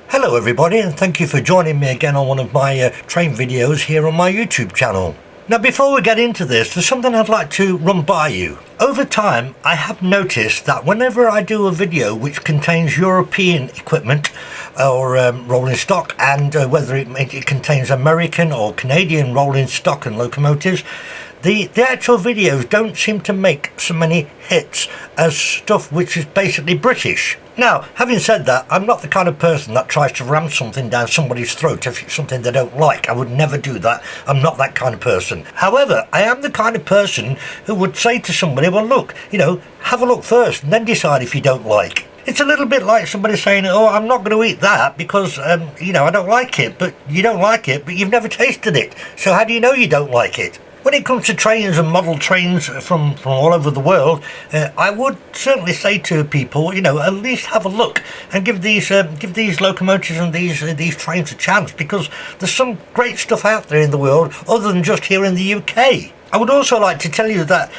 Hello everybody, and thank you for joining me again on one of my train videos here on my YouTube channel. Now before we get into this, there's something I'd like to run by you. Over time I have noticed that whenever I do a video which contains European equipment or rolling stock, and whether it contains American or Canadian rolling stock and locomotives, the actual videos don't seem to make so many hits as stuff which is basically British. Now, having said that, I'm not the kind of person that tries to ram something down somebody's throat if it's something they don't like. I would never do that. I'm not that kind of person. However, I am the kind of person who would say to somebody, well look, have a look first and then decide if you don't like. It's a little bit like somebody saying, oh, I'm not going to eat that because, I don't like it. But you don't like it, but you've never tasted it. So how do you know you don't like it? When it comes to trains and model trains from all over the world, I would certainly say to people, at least have a look and give these locomotives and these trains a chance, because there's some great stuff out there in the world other than just here in the UK. I would also like to tell you that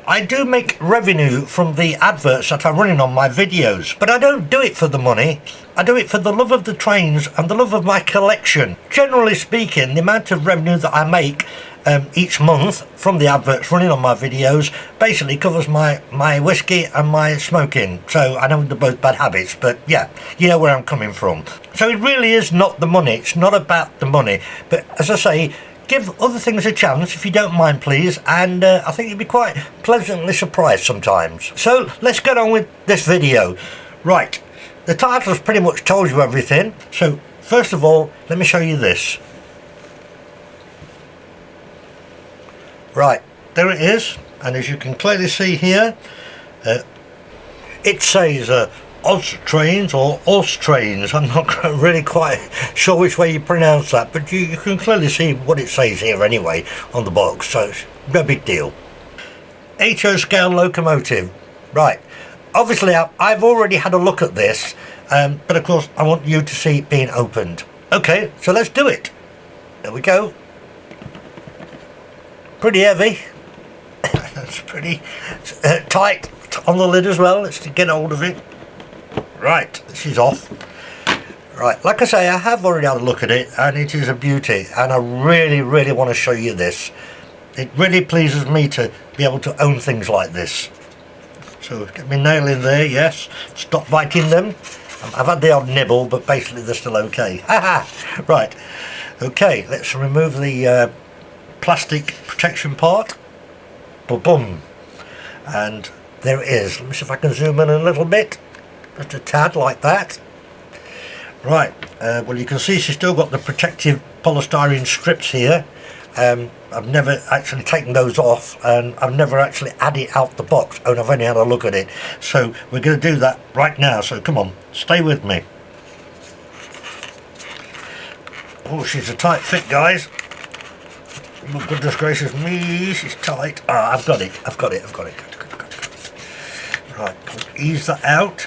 I do make revenue from the adverts that are running on my videos, but I don't do it for the money. I do it for the love of the trains and the love of my collection. Generally speaking, the amount of revenue that I make each month from the adverts running on my videos basically covers my whiskey and my smoking. So I know they're both bad habits, but yeah, you know where I'm coming from. So it really is not the money. It's not about the money. But as I say, give other things a chance if you don't mind, please, and I think you'll be quite pleasantly surprised sometimes. So let's get on with this video. Right, the title's pretty much told you everything. So first of all, let me show you this. Right, there it is, and as you can clearly see here, it says Austrains or Austrains. I'm not really quite sure which way you pronounce that, but you can clearly see what it says here anyway on the box, so it's no big deal. HO scale locomotive. Right, obviously I've already had a look at this, but of course I want you to see it being opened. Okay, so let's do it. There we go. Pretty heavy. That's pretty tight on the lid as well. Let's get hold of it. Right, this is off. Right, like I say, I have already had a look at it, and it is a beauty, and I really want to show you this. It really pleases me to be able to own things like this. So get my nail in there, yes. Stop biting them. I've had the odd nibble, but basically they're still okay. Haha. Right, okay, let's remove the plastic protection part. Boom. And there it is. Let me see if I can zoom in a little bit. Just a tad like that. Right, well you can see she's still got the protective polystyrene strips here. I've never actually taken those off, and I've never actually had it out the box, and I've only had a look at it. So we're going to do that right now, so come on, stay with me. Oh, she's a tight fit, guys. Oh, goodness gracious me, she's tight. Ah, I've got it. Good. Right, ease that out.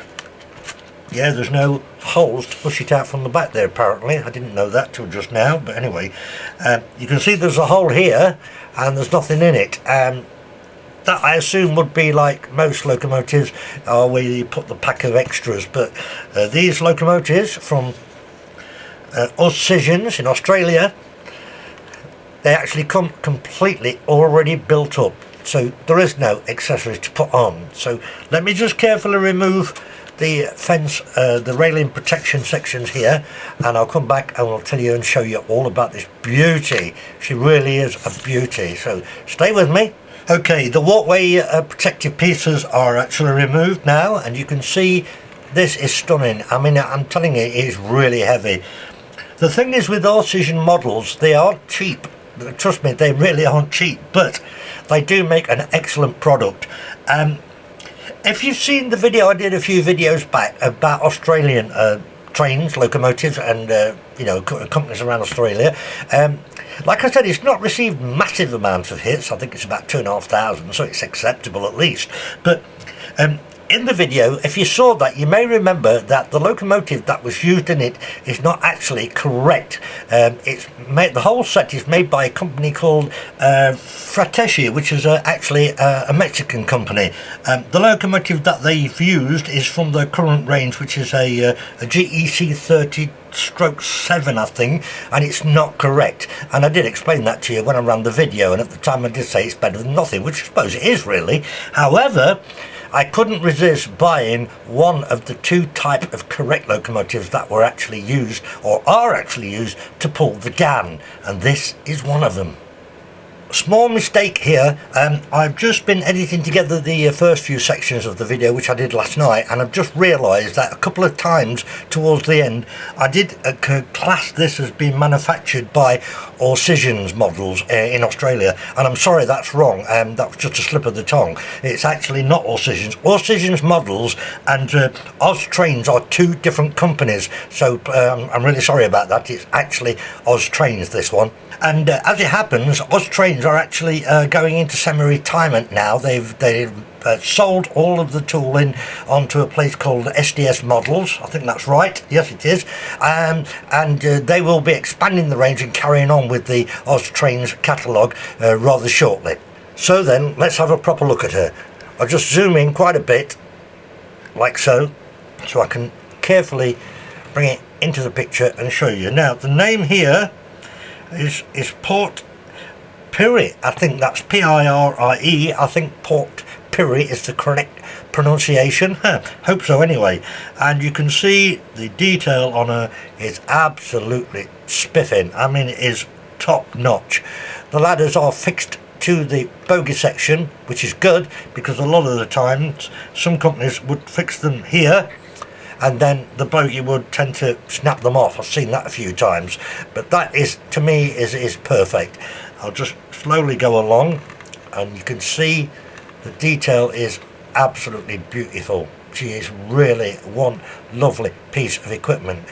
Yeah, there's no holes to push it out from the back there apparently. I didn't know that till just now, but anyway, you can see there's a hole here and there's nothing in it. That I assume would be like most locomotives, where you put the pack of extras, but these locomotives from Austrains in Australia, they actually come completely already built up, so there is no accessories to put on. So let me just carefully remove the fence, the railing protection sections here, and I'll come back and I'll tell you and show you all about this beauty. She really is a beauty, so stay with me. Okay, the walkway protective pieces are actually removed now, and you can see this is stunning. I mean, I'm telling you, it is really heavy. The thing is with Austrains models, they aren't cheap. Trust me, they really aren't cheap, but they do make an excellent product. If you've seen the video I did a few videos back about Australian trains, locomotives, and companies around Australia, like I said, it's not received massive amounts of hits. I think it's about 2,500, so it's acceptable at least. But in the video, if you saw that, you may remember that the locomotive that was used in it is not actually correct. The whole set is made by a company called Frateschi, which is actually a Mexican company. The locomotive that they've used is from the current range, which is a GEC 30/7, I think, and it's not correct. And I did explain that to you when I ran the video, and at the time I did say it's better than nothing, which I suppose it is really. However, I couldn't resist buying one of the two type of correct locomotives that were actually used, or are actually used, to pull the Ghan, and this is one of them. Small mistake here. I've just been editing together the first few sections of the video, which I did last night, and I've just realised that a couple of times towards the end I did class this as being manufactured by Austrains models in Australia, and I'm sorry, that's wrong. That was just a slip of the tongue. It's actually not Austrains. Austrains models and Austrains are two different companies, so I'm really sorry about that. It's actually Austrains, this one. And as it happens, Austrains are actually going into semi-retirement now. They've sold all of the tooling onto a place called SDS Models. I think that's right. Yes, it is. And they will be expanding the range and carrying on with the Austrains catalogue rather shortly. So then, let's have a proper look at her. I'll just zoom in quite a bit, like so I can carefully bring it into the picture and show you. Now, the name here is Port Pirie. I think that's P-I-R-I-E. I think Port Pirie is the correct pronunciation. Hope so anyway. And you can see the detail on her is absolutely spiffing. I mean, it is top notch. The ladders are fixed to the bogie section, which is good, because a lot of the times some companies would fix them here and then the bogie would tend to snap them off. I've seen that a few times, but that is, to me, is perfect. I'll just slowly go along, and you can see the detail is absolutely beautiful. She is really one lovely piece of equipment.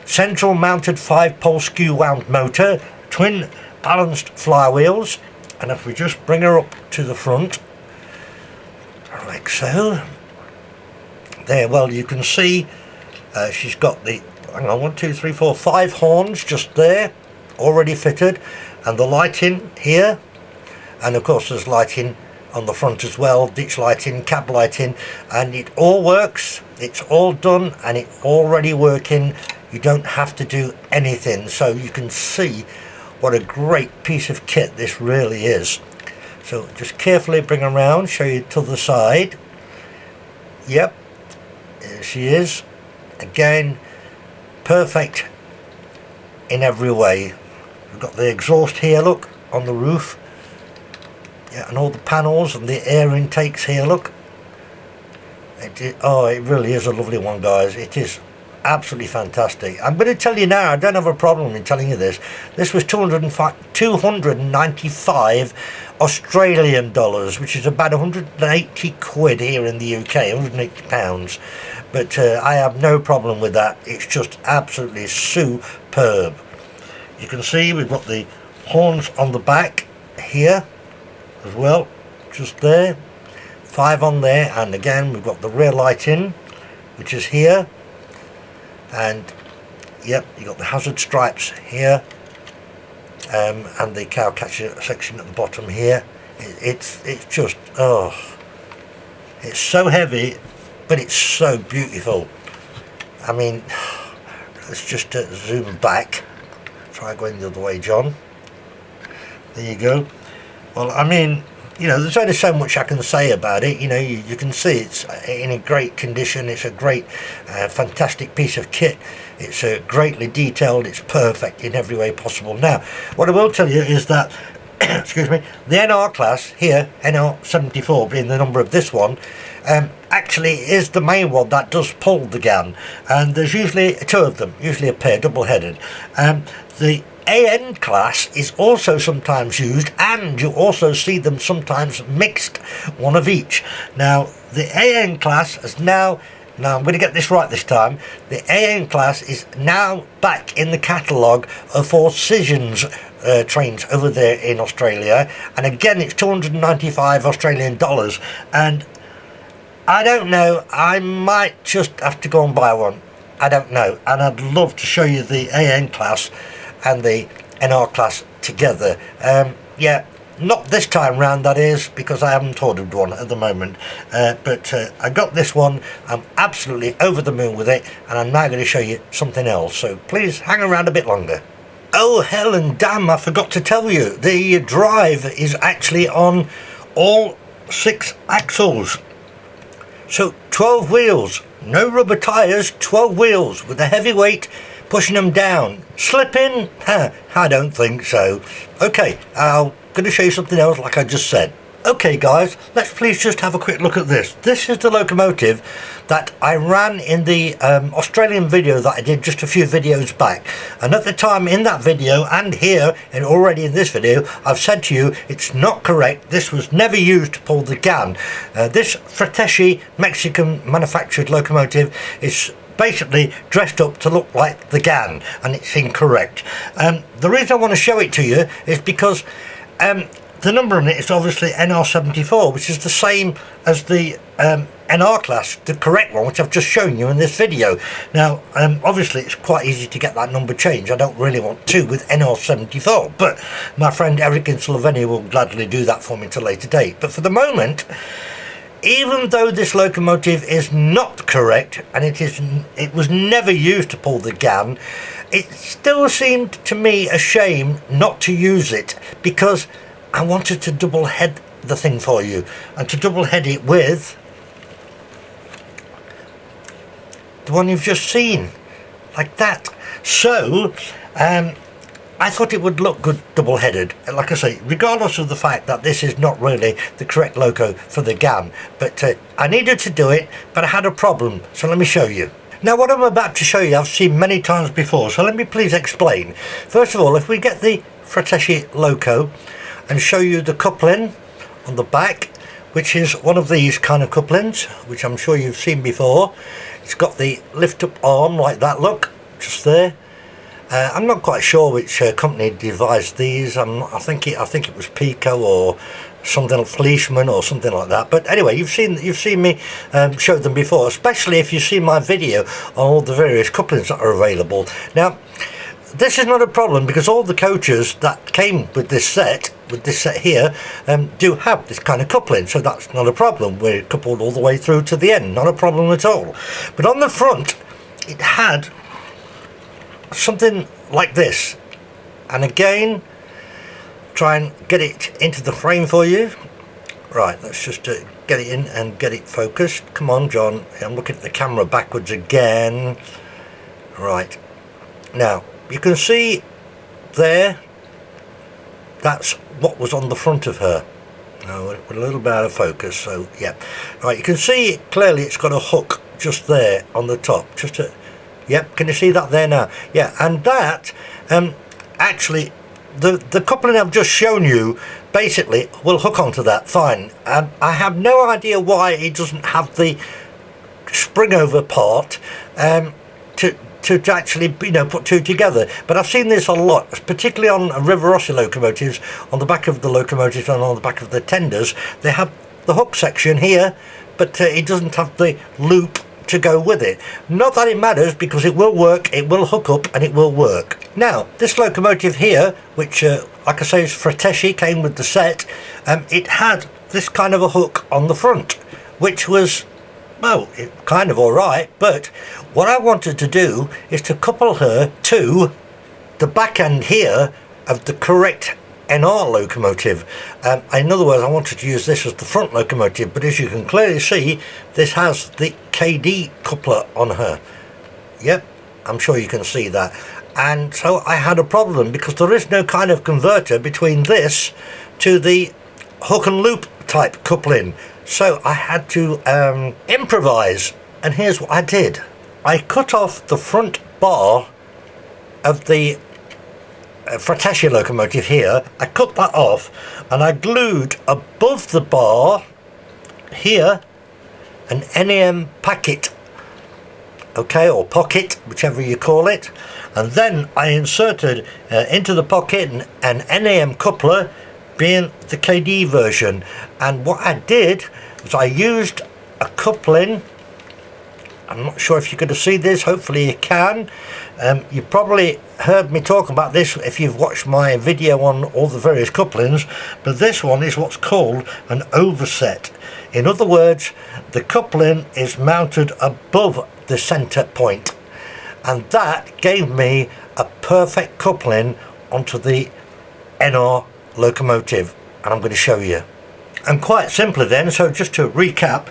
Central mounted 5-pole skew wound motor, twin balanced flywheels, and if we just bring her up to the front, like so. There, well, you can see she's got the, hang on, 1, 2, 3, 4, 5 horns just there, already fitted, and the lighting here, and of course there's lighting on the front as well, ditch lighting, cab lighting, and it all works. It's all done and it's already working. You don't have to do anything, so you can see what a great piece of kit this really is. So just carefully bring around, show you to the side. Yep. There she is. Again, perfect in every way. We've got the exhaust here, look, on the roof. Yeah, and all the panels and the air intakes here, look. It really is a lovely one, guys. It is absolutely fantastic. I'm going to tell you now, I don't have a problem in telling you this. This was 295 Australian dollars, which is about 180 quid here in the UK, 180 pounds. But I have no problem with that. It's just absolutely superb. You can see we've got the horns on the back here as well, just there. 5 on there, and again we've got the rear lighting, which is here. And yep, you got the hazard stripes here, and the cow catcher section at the bottom here. It's just, oh, it's so heavy, but it's so beautiful. I mean, let's just zoom back. Try going the other way, John. There you go. Well, I mean, you know, there's only so much I can say about it. You know, you can see it's in a great condition. It's a great, fantastic piece of kit. It's greatly detailed. It's perfect in every way possible. Now, what I will tell you is that, excuse me, the NR class here, NR74 being the number of this one, actually is the main one that does pull the Ghan. And there's usually 2 of them, usually a pair, double-headed. The AN class is also sometimes used, and you also see them sometimes mixed, one of each. Now the AN class is now I'm going to get this right this time, the AN class is now back in the catalogue for Austrains trains over there in Australia, and again it's 295 Australian dollars, and I don't know, I might just have to go and buy one. I don't know, and I'd love to show you the AN class and the NR class together. Yeah, not this time round, that is, because I haven't ordered one at the moment, but I got this one. I'm absolutely over the moon with it, and I'm now going to show you something else, so please hang around a bit longer. Oh hell and damn, I forgot to tell you, the drive is actually on all 6 axles. So 12 wheels, no rubber tyres, 12 wheels with a heavy weight pushing them down. Slipping? I don't think so. Okay, I'm going to show you something else like I just said. Okay guys, let's please just have a quick look at this. This is the locomotive that I ran in the Australian video that I did just a few videos back. And at the time in that video and here and already in this video, I've said to you it's not correct. This was never used to pull the Ghan. This Fratelli Mexican manufactured locomotive is basically dressed up to look like the Ghan, and it's incorrect. The reason I want to show it to you is because the number on it is obviously NR74, which is the same as the NR class, the correct one, which I've just shown you in this video. Now, obviously it's quite easy to get that number changed. I don't really want to with NR74, but my friend Eric in Slovenia will gladly do that for me at a later date. But for the moment, even though this locomotive is not correct, and it was never used to pull the Ghan, it still seemed to me a shame not to use it, because I wanted to double head the thing for you, and to double head it with the one you've just seen, like that. So I thought it would look good double headed, like I say, regardless of the fact that this is not really the correct loco for the Ghan. But I needed to do it, but I had a problem, so let me show you. Now what I'm about to show you I've seen many times before, so let me please explain. First of all, if we get the Fratelli loco and show you the coupling on the back, which is one of these kind of couplings, which I'm sure you've seen before. It's got the lift up arm like that, look, just there. I'm not quite sure which company devised these. I think it was Pico or something, Fleischmann or something like that. But anyway, you've seen me show them before, especially if you've seen my video on all the various couplings that are available. Now, this is not a problem because all the coaches that came with this set here do have this kind of coupling, so that's not a problem. We're coupled all the way through to the end, not a problem at all. But on the front, it had something like this, and again, try and get it into the frame for you. Right, let's just get it in and get it focused. Come on, John, I'm looking at the camera backwards again. Right, now you can see there, that's what was on the front of her. Now we're a little bit out of focus, so yeah. Right, you can see clearly it's got a hook just there on the top, yep, can you see that there now? Yeah, and that actually the coupling I've just shown you basically will hook onto that fine. I have no idea why it doesn't have the spring over part to actually, you know, put two together. But I've seen this a lot, particularly on Rivarossi locomotives. On the back of the locomotives and on the back of the tenders, they have the hook section here, but it doesn't have the loop to go with it. Not that it matters, because it will work, it will hook up, and it will work. Now, this locomotive here, which like I say is Fratelli, came with the set, it had this kind of a hook on the front, which was, well, kind of alright, but what I wanted to do is to couple her to the back end here of the correct NR locomotive. In other words, I wanted to use this as the front locomotive, but as you can clearly see, this has the KD coupler on her. Yep, I'm sure you can see that. And so I had a problem because there is no kind of converter between this to the hook and loop type coupling. So I had to improvise, and here's what I did. I cut off the front bar of the Fratelli locomotive here. I cut that off and I glued above the bar here an NEM packet, okay, or pocket, whichever you call it, and then I inserted into the pocket an NEM coupler, being the KD version. And what I did was I used a coupling. I'm not sure if you're going to see this, hopefully you can. You probably heard me talk about this if you've watched my video on all the various couplings, but this one is what's called an overset. In other words, the coupling is mounted above the centre point, and that gave me a perfect coupling onto the NR Locomotive, and I'm going to show you. And quite simply then, so just to recap,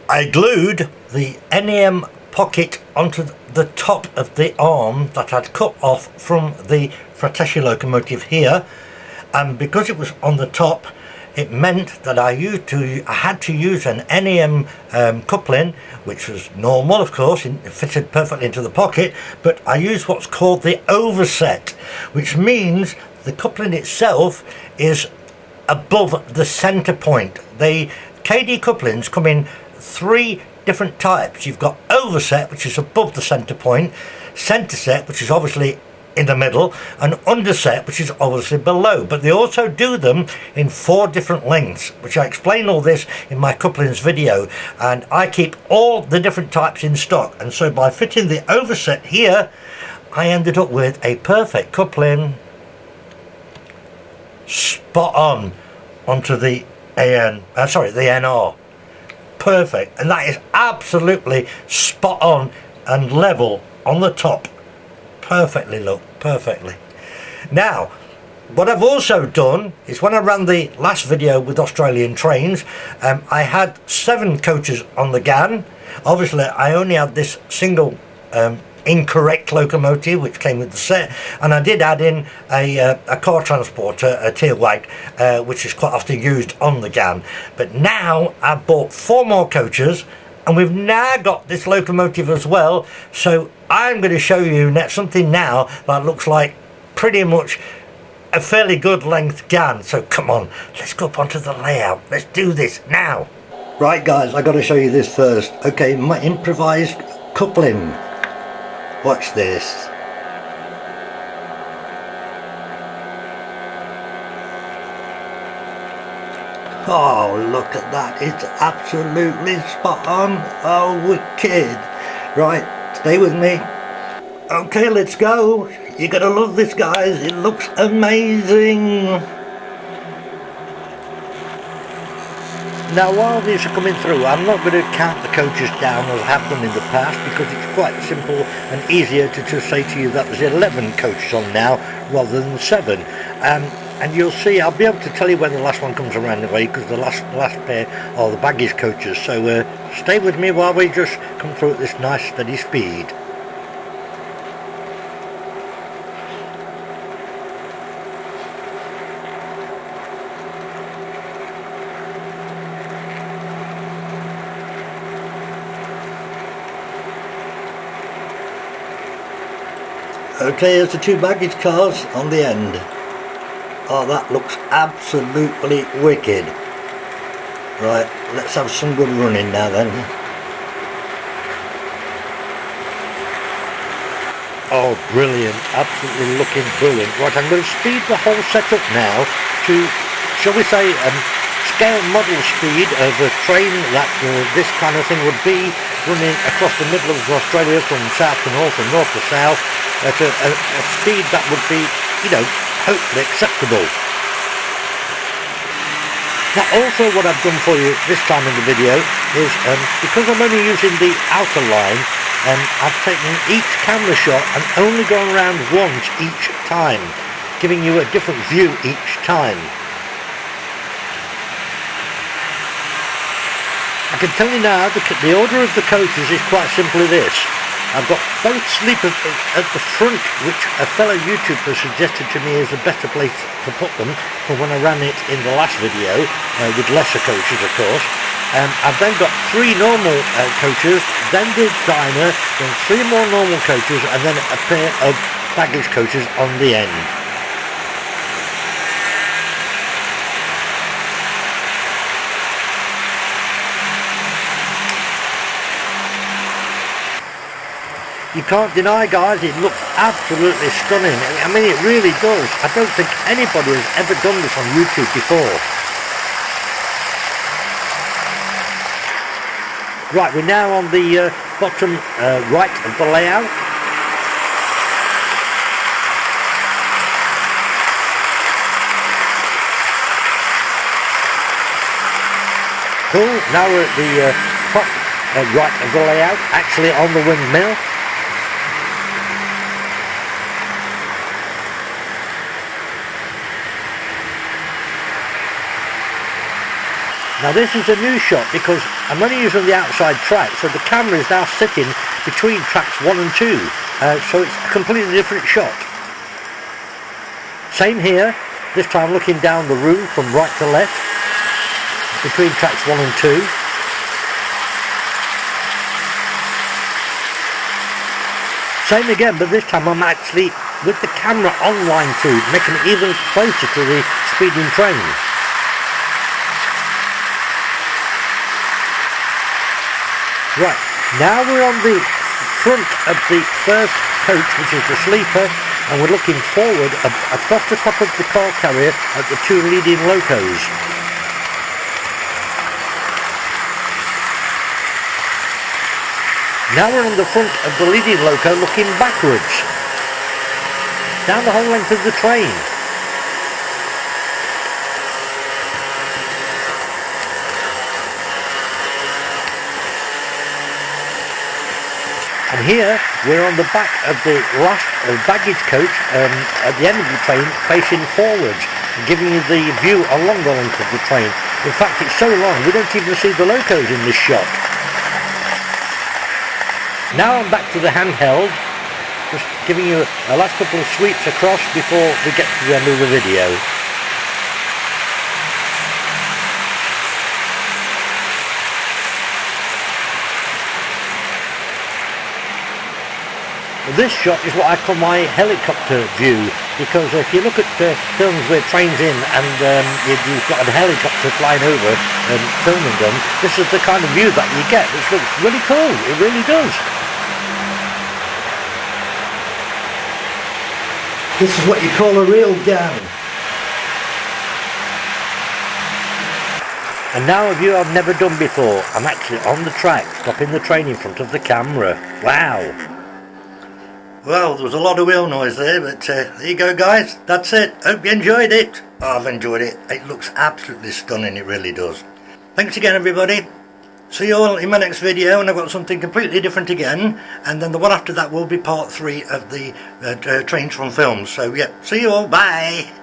I glued the NEM pocket onto the top of the arm that I'd cut off from the Frateschi locomotive here, and because it was on the top, it meant that I had to use an NEM coupling, which was normal, of course, it fitted perfectly into the pocket, but I used what's called the overset, which means the coupling itself is above the centre point. The KD couplings come in three different types. You've got overset, which is above the centre point, centre set, which is obviously in the middle, and underset, which is obviously below. But they also do them in 4 different lengths, which I explain all this in my couplings video, and I keep all the different types in stock. And so by fitting the overset here, I ended up with a perfect coupling, spot on onto the the NR. Perfect, and that is absolutely spot on and level on the top. Perfectly, look, perfectly. Now, what I've also done is when I ran the last video with Australian trains, I had 7 coaches on the Ghan. Obviously, I only had this single incorrect locomotive which came with the set, and I did add in a car transporter, a tail wag, which is quite often used on the Ghan. But now I've bought 4 more coaches, and we've now got this locomotive as well, so I'm going to show you something now that looks like pretty much a fairly good length Ghan. So come on, let's go up onto the layout, let's do this now. Right guys, I got to show you this first. Okay, my improvised coupling. Watch this. Oh, look at that. It's absolutely spot on. Oh, wicked. Right, stay with me. Okay, let's go. You're going to love this, guys. It looks amazing. Now, while these are coming through, I'm not going to count the coaches down as I have done in the past, because it's quite simple and easier to just say to you that there's 11 coaches on now rather than 7. And you'll see, I'll be able to tell you when the last one comes around anyway, because the last pair are the baggage coaches. So stay with me while we just come through at this nice steady speed. Okay, here's the 2 baggage cars on the end. Oh, that looks absolutely wicked. Right, let's have some good running now then. Oh, brilliant, absolutely looking brilliant. Right, I'm going to speed the whole setup now to, shall we say, scale model speed of a train that this kind of thing would be running across the middle of Australia from south to north and north to south at a speed that would be, you know, hopefully acceptable. Now also what I've done for you this time in the video is, because I'm only using the outer line, I've taken each camera shot and only gone around once each time, giving you a different view each time. I can tell you now, the order of the coaches is quite simply this. I've got both sleepers at the front, which a fellow YouTuber suggested to me is a better place to put them from when I ran it in the last video, with lesser coaches of course. I've then got 3 normal coaches, then the diner, then 3 more normal coaches, and then a pair of baggage coaches on the end. You can't deny, guys, it looks absolutely stunning. I mean, it really does. I don't think anybody has ever done this on YouTube before. Right, we're now on the bottom right of the layout. Cool, now we're at the top right of the layout, actually on the windmill. Now this is a new shot because I'm only using the outside track, so the camera is now sitting between tracks 1 and 2, so it's a completely different shot. Same here, this time looking down the room from right to left, between tracks 1 and 2. Same again, but this time I'm actually with the camera on line 2, making it even closer to the speeding train. Right, now we're on the front of the first coach, which is the sleeper, and we're looking forward across the top of the car carrier at the 2 leading locos. Now we're on the front of the leading loco looking backwards, down the whole length of the train. And here we're on the back of the last baggage coach at the end of the train, facing forwards, giving you the view along the length of the train. In fact, it's so long we don't even see the locos in this shot. Now I'm back to the handheld, just giving you a last couple of sweeps across before we get to the end of the video. This shot is what I call my helicopter view, because if you look at films with trains in and you've got a helicopter flying over and filming them, this is the kind of view that you get, which looks really cool, it really does. This is what you call a real Ghan. And now a view I've never done before. I'm actually on the track, stopping the train in front of the camera. Wow! Well, there was a lot of wheel noise there, but there you go guys, that's it. Hope you enjoyed it. Oh, I've enjoyed it. It looks absolutely stunning, it really does. Thanks again everybody. See you all in my next video, and I've got something completely different again, and then the one after that will be part 3 of the trains from films. So yeah, see you all, bye!